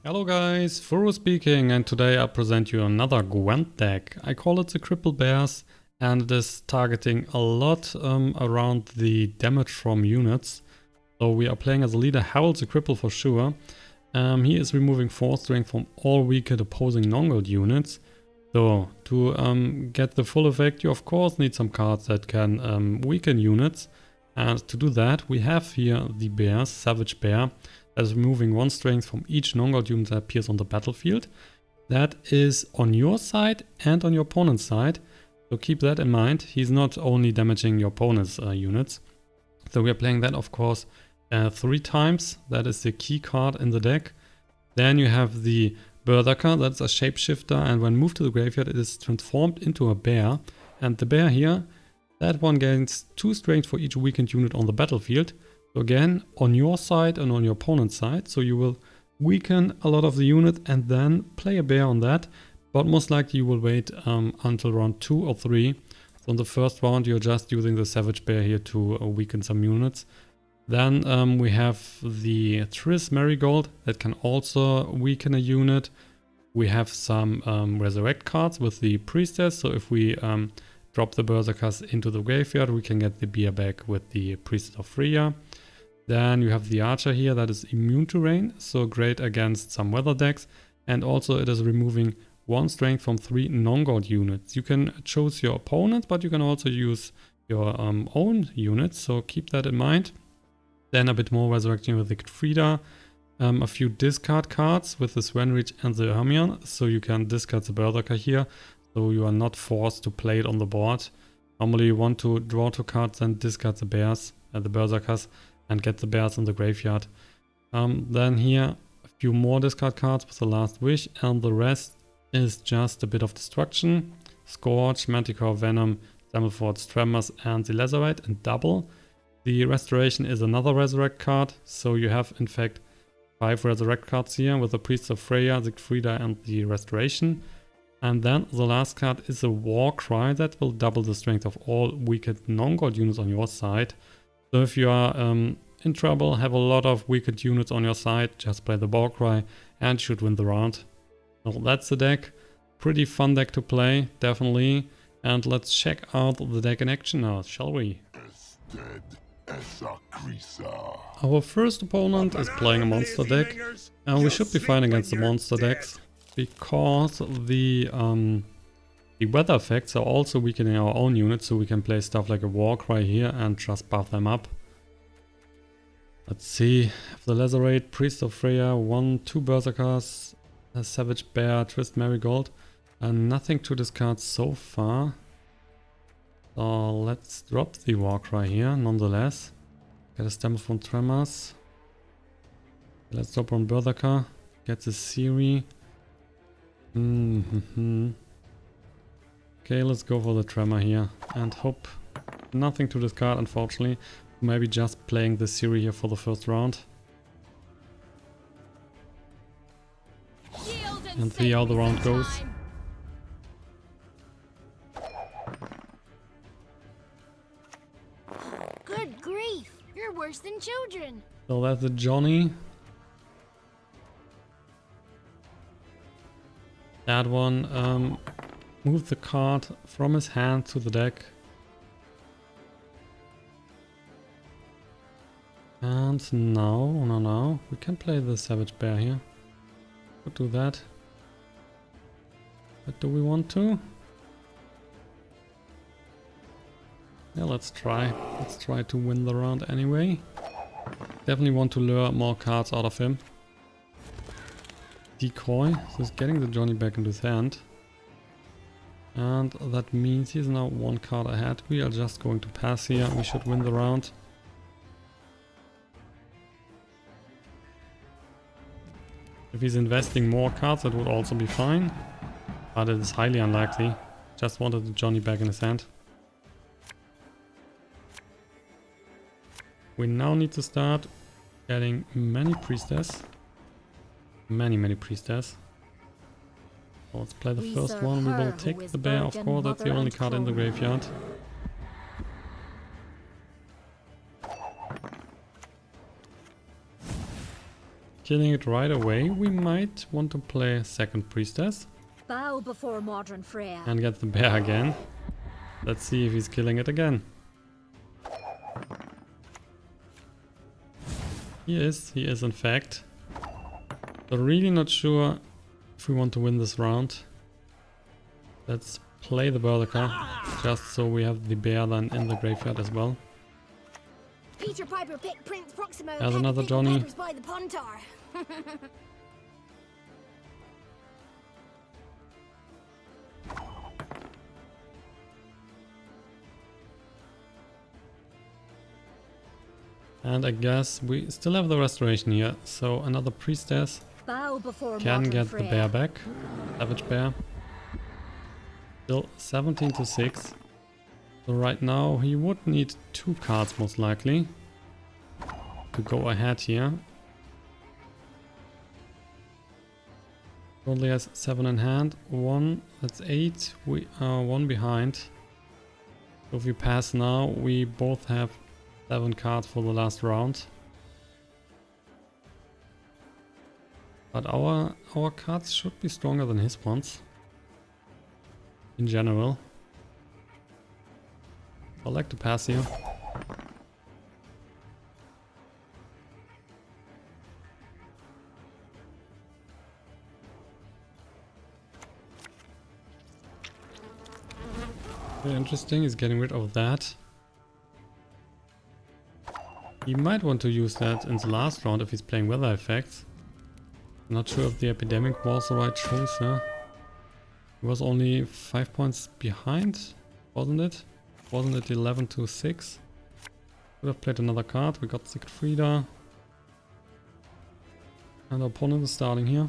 Hello guys, Furo speaking, and today I present you another Gwent deck. I call it the Cripple Bears, and it is targeting a lot around the damage from units. So we are playing as a leader Harald the Cripple for sure. He is removing 4 strength from all weakened opposing non-gold units. So to get the full effect you of course need some cards that can weaken units. And to do that we have here the Bears, Savage Bear, that is removing 1 strength from each non-gold unit that appears on the battlefield. That is on your side and on your opponent's side. So keep that in mind. He's not only damaging your opponent's units. So we are playing that of course 3 times. That is the key card in the deck. Then you have the Berserker, that's a shapeshifter, and when moved to the graveyard it is transformed into a bear. And the bear here, that one gains 2 strength for each weakened unit on the battlefield. So again, on your side and on your opponent's side, so you will weaken a lot of the unit and then play a bear on that. But most likely you will wait until round 2 or 3. So in the first round you're just using the Savage Bear here to weaken some units. Then we have the Triss Marigold that can also weaken a unit. We have some Resurrect cards with the Priestess, so if we drop the Berserkers into the graveyard we can get the beer back with the Priestess of Freya. Then you have the Archer here that is immune to rain, so great against some weather decks, and also it is removing 1 strength from 3 non-gold units. You can choose your opponent, but you can also use your own units, so keep that in mind. Then a bit more resurrection with the Frida, a few discard cards with the Svanrige and the Hermione, so you can discard the Berserker here, so you are not forced to play it on the board. Normally you want to draw 2 cards and discard the bears, the Berserkers, and get the bears in the graveyard. Then here a few more discard cards with the Last Wish, and the rest is just a bit of destruction. Scorch, Manticore Venom, Stammelford, Tremors, and the Lacerate in double. The Restoration is another Resurrect card, so you have in fact 5 Resurrect cards here with the Priestess of Freya, Sigrdrifa, and the Restoration. And then the last card is a Warcry that will double the strength of all weakened non-gold units on your side. So if you are in trouble, have a lot of weakened units on your side, just play the Warcry and you should win the round. So that's the deck. Pretty fun deck to play, definitely. And let's check out the deck in action now, shall we? Our first opponent is playing a monster deck, and we should be fine against the monster decks because the weather effects are also weakening our own units, so we can play stuff like a Warcry here and just buff them up. Let's see, the Lacerate, Priestess of Freya, 1-2 Berserkers, a Savage Bear, Triss Marigold, and nothing to discard so far. So let's drop the Warcry here, nonetheless. Get a Stammelford from Tremors. Let's drop on Berserker. Get the Siri. Okay, let's go for the Tremor here. And hope nothing to discard, unfortunately. Maybe just playing the Siri here for the first round. And see how the round goes. Good grief, you're worse than children. So that's a Johnny. That one moved the card from his hand to the deck. And now, we can play the Savage Bear here. Could do that. But do we want to? Yeah, let's try. Let's try to win the round anyway. Definitely want to lure more cards out of him. Decoy, so he's getting the Johnny back into his hand. And that means he's now 1 card ahead. We are just going to pass here. We should win the round. If he's investing more cards, that would also be fine. But it is highly unlikely. Just wanted the Johnny back in his hand. We now need to start getting many Priestess. Many Priestess. So let's play the first one. We will take the bear, of course, that's the only card in the graveyard. killing it right away. We might want to play second Priestess. Bow before modern Freya. And get the bear again. Let's see if he's killing it again. He is in fact. But really not sure if we want to win this round. Let's play the Berserker, just so we have the bear then in the graveyard as well. Peter Piper picked Prince Proximo. There's another Johnny. By the Pontar. And I guess we still have the restoration here, so another Priestess can get the bear back. Savage bear. Still 17 to 6. So right now he would need 2 cards most likely to go ahead here. Only has 7 in hand. 1, that's 8. We are 1 behind. So if we pass now, we both have 7 cards for the last round. But our cards should be stronger than his ones. In general. I like to pass here. Very interesting, he's getting rid of that. He might want to use that in the last round if he's playing weather effects. Not sure if the epidemic was the right choice, huh? He was only 5 points behind, wasn't it? Wasn't it 11 to 6? Could have played another card. We got Sigrdrifa. And our opponent is starting here.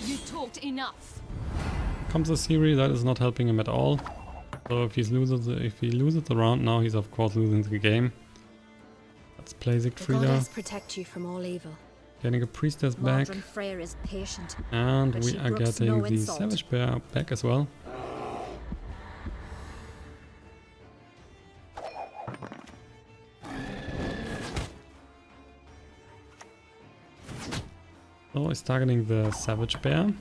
You talked enough. Comes a Siri, that is not helping him at all. So if he loses the round now, he's of course losing the game. Let's play Sigrdrifa. Protect you from all evil. Getting a Priestess back. Is patient, and we are getting the Savage Bear back as well. So he's targeting the Savage Bear,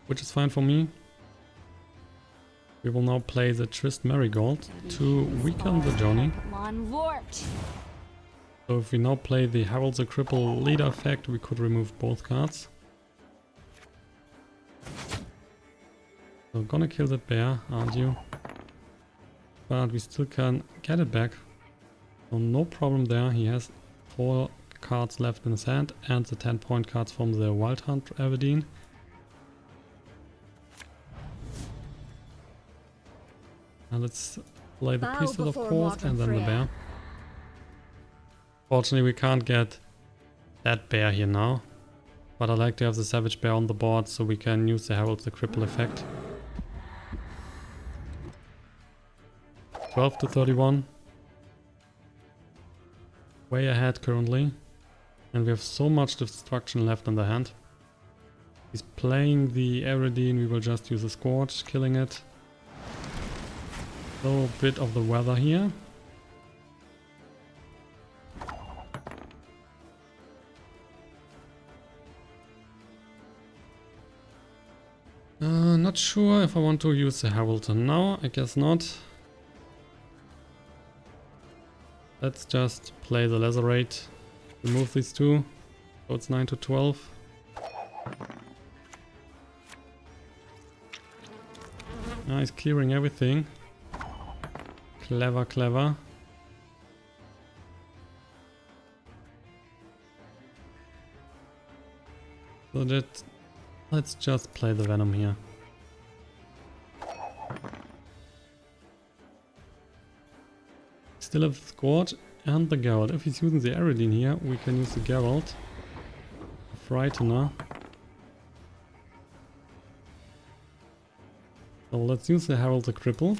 which is fine for me. We will now play the Trist Marigold to weaken the Johnny. So if we now play the Harald the Cripple leader effect, we could remove both cards. So gonna kill that bear, aren't you? But we still can get it back. So no problem there. He has 4 cards left in his hand and the 10-point cards from the Wild Hunt Aberdeen. And let's play the Priestess of course and then the bear. Fortunately we can't get that bear here now. But I like to have the Savage Bear on the board so we can use the Harald the Cripple effect. 12 to 31. Way ahead currently. And we have so much destruction left in the hand. He's playing the Aberdeen, we will just use a Scorch, killing it. So a bit of the weather here. Not sure if I want to use the Herald now, I guess not. Let's just play the Lacerate, remove these 2, so it's 9 to 12. Now he's clearing everything. Clever, clever. So let's just play the Venom here. Still have Scorch and the Geralt. If he's using the Aridine here, we can use the Geralt. Frightener. So let's use the Harald the Cripple.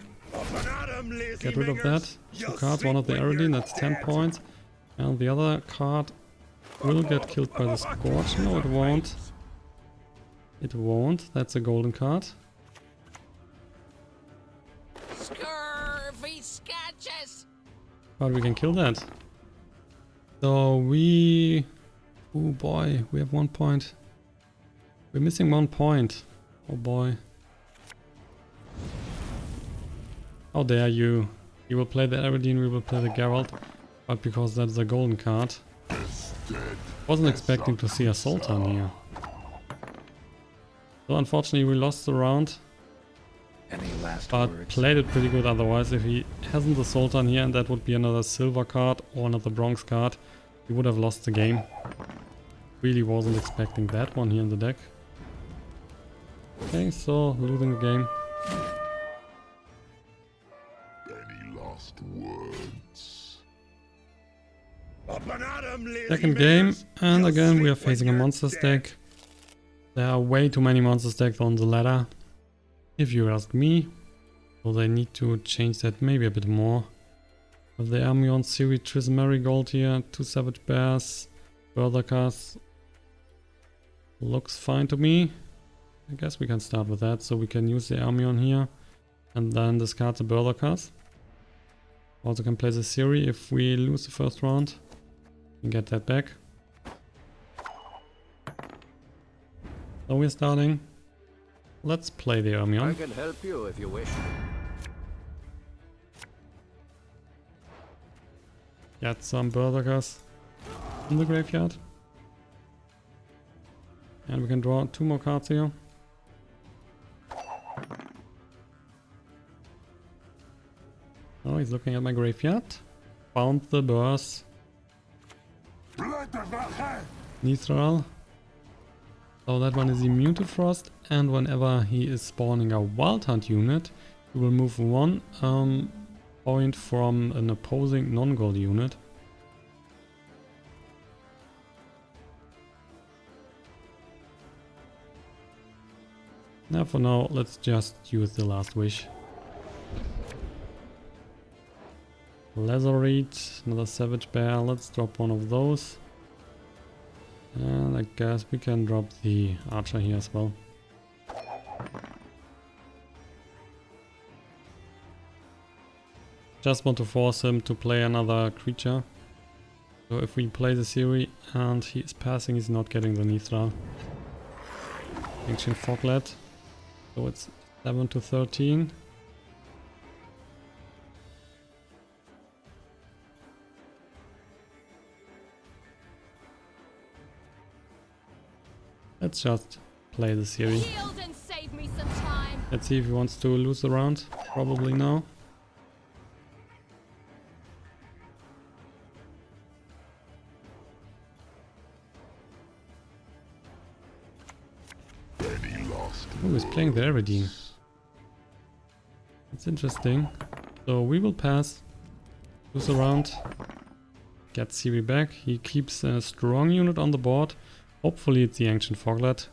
Get rid of that. 2 cards, one of the Aridine, that's 10 points. And the other card will get killed by the Scorch. No, it won't. It won't. That's a golden card. Scurvy sketches. But we can kill that. So we... Oh boy, we have 1 point. We're missing 1 point. Oh boy. How dare you. You will play the Eredine, we will play the Geralt. But because that's a golden card. Wasn't expecting to see a Sultan here. So unfortunately we lost the round. But played it pretty good otherwise. If he hasn't the Sultan here and that would be another silver card or another bronze card, he would have lost the game. Really wasn't expecting that one here in the deck. Okay, so losing the game. Any last words? Second game, and again we are facing a monsters deck. There are way too many monsters decks on the ladder, if you ask me. So they need to change that maybe a bit more. With the Armion, Siri, Triss, Marigold here, 2 Savage Bears, Berserkers. Looks fine to me. I guess we can start with that, so we can use the Armion here and then discard the Berserkers. Also can play the Siri if we lose the first round and get that back. So we're starting. Let's play the Armion. I can help you if you wish. Get some Berserkers in the graveyard. And we can draw 2 more cards here. Oh, he's looking at my graveyard. Found the Burst. Nithral. So that one is immune to Frost, and whenever he is spawning a Wild Hunt unit, he will move 1 point from an opposing non-gold unit. Now for now, let's just use the last wish. Lacerate, another Savage Bear, let's drop one of those. And I guess we can drop the Archer here as well. Just want to force him to play another creature. So if we play the Siri and he is passing, he's not getting the Nithra. Ancient Foglet. So it's 7 to 13. Let's just play the Siri. Let's see if he wants to lose the round. Probably no. Oh, he's playing the Eredine. That's interesting. So we will pass. Lose a round. Get Siri back. He keeps a strong unit on the board. Hopefully it's the Ancient Foglet.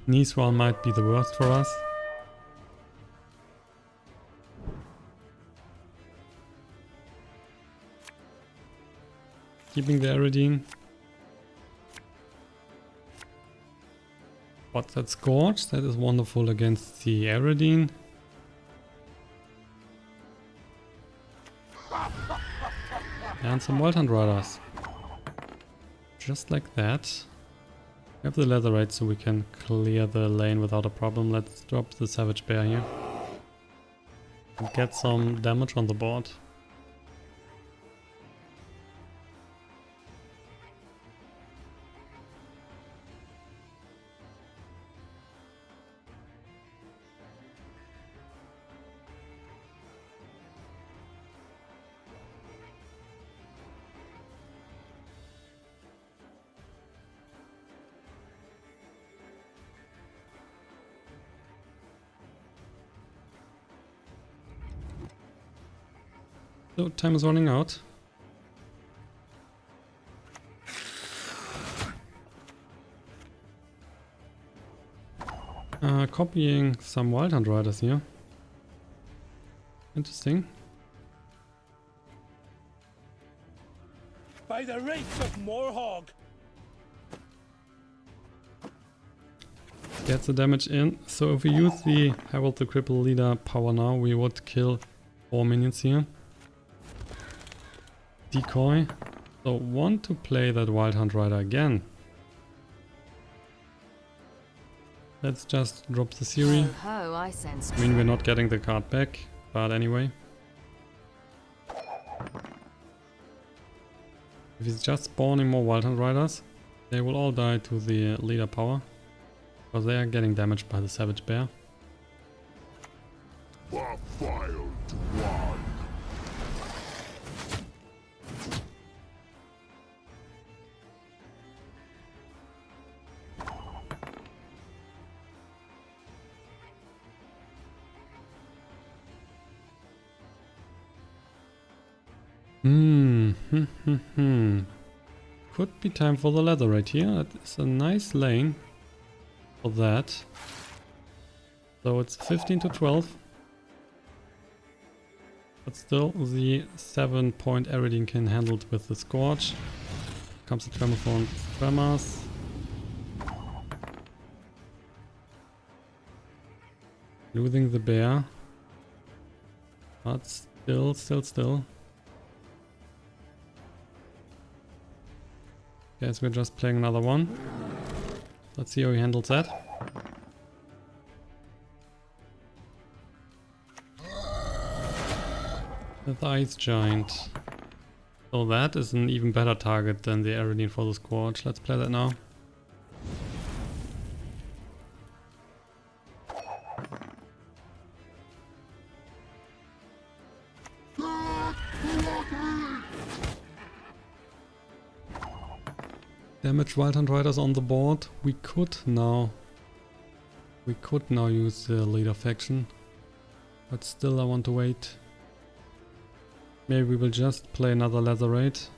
Nithral might be the worst for us. Keeping the Eredine. What's that Scorch? That is wonderful against the Eredine. And some Wild Hunt Riders. Just like that. We have the Lacerate so we can clear the lane without a problem. Let's drop the Savage Bear here. And get some damage on the board. So time is running out. Copying some Wild Hunt Riders here. Interesting. By the rates of Morhog. Gets the damage in. So if we use the Harald the Cripple leader power now, we would kill 4 minions here. decoy. So want to play that Wild Hunt Rider again. Let's just drop the Siri. Ho, I sense. I mean, we're not getting the card back, but anyway. If he's just spawning more Wild Hunt Riders, they will all die to the leader power. Because they are getting damaged by the Savage Bear. Defiled one. Could be time for the Lacerate here. It's a nice lane for that. So it's 15 to 12. But still, the 7-point Eridine can handle it with the Scorch. Comes the Tremors. Tremors. Losing the bear. But still. Guess we're just playing another one. Let's see how he handles that. The Ice Giant. So that is an even better target than the Eridine for the Scorch. Let's play that now. Damage Wild Hunt Riders on the board. We could now use the leader faction, but still I want to wait. Maybe we will just play another Lacerate.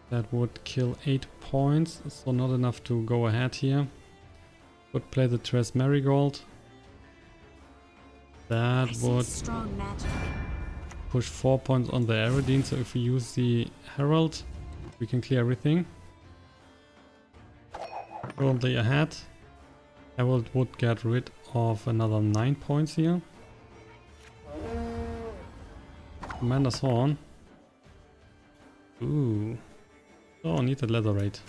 That would kill 8 points, so not enough to go ahead here. Would play the Tres Marigold. That would push 4 points on the Eridine, so if we use the Herald, we can clear everything. Currently ahead. Herald would get rid of another 9 points here. Commander's Horn. Ooh. Oh, need that Lacerate.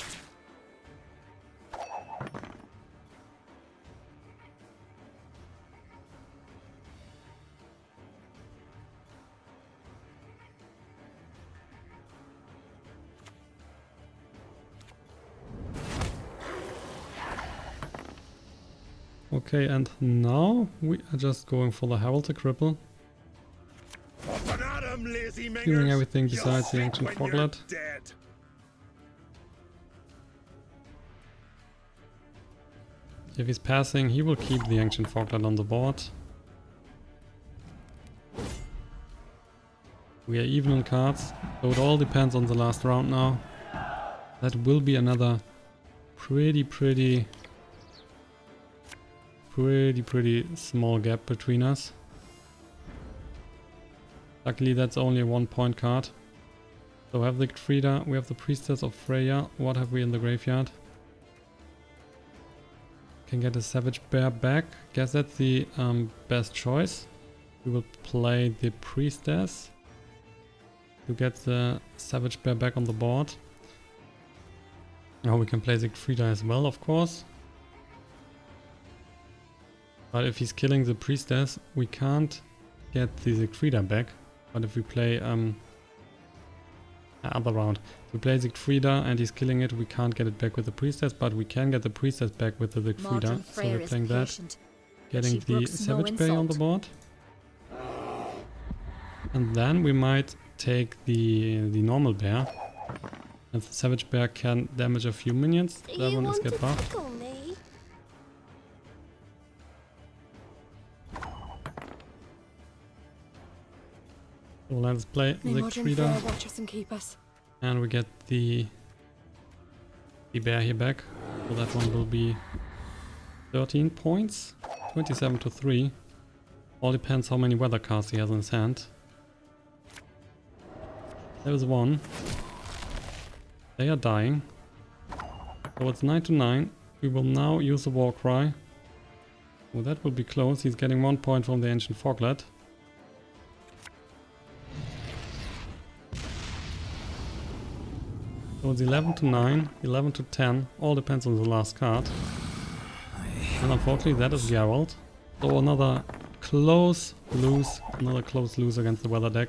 Okay, and now we are just going for the Harald the Cripple. Clearing everything besides the Ancient Foglet. If he's passing, he will keep the Ancient Foglet on the board. We are even on cards, so it all depends on the last round now. That will be another pretty small gap between us. Luckily that's only a 1-point card. So we have the Frida, we have the Priestess of Freya. What have we in the graveyard? Can get a Savage Bear back. Guess that's the best choice. We will play the Priestess to get the Savage Bear back on the board. Now we can play the Frida as well, of course. But if he's killing the Priestess, we can't get the Siegfrieda back. But if we play other round, if we play Siegfrieda and he's killing it, we can't get it back with the Priestess, but we can get the Priestess back with the Siegfrieda. So we're playing that, getting the Savage Bay on the board. And then we might take the normal bear. And the Savage Bear can damage a few minions. That one is get buffed. So let's play Siegfrieda. And we get the bear here back. So that one will be 13 points. 27 to 3. All depends how many weather cards he has in his hand. There is one. They are dying. So it's 9 to 9. We will now use the Warcry. Oh, that will be close. He's getting 1 point from the Ancient Foglet. So it's 11 to 9, 11 to 10, all depends on the last card. And unfortunately that is Geralt. So another close lose against the weather deck.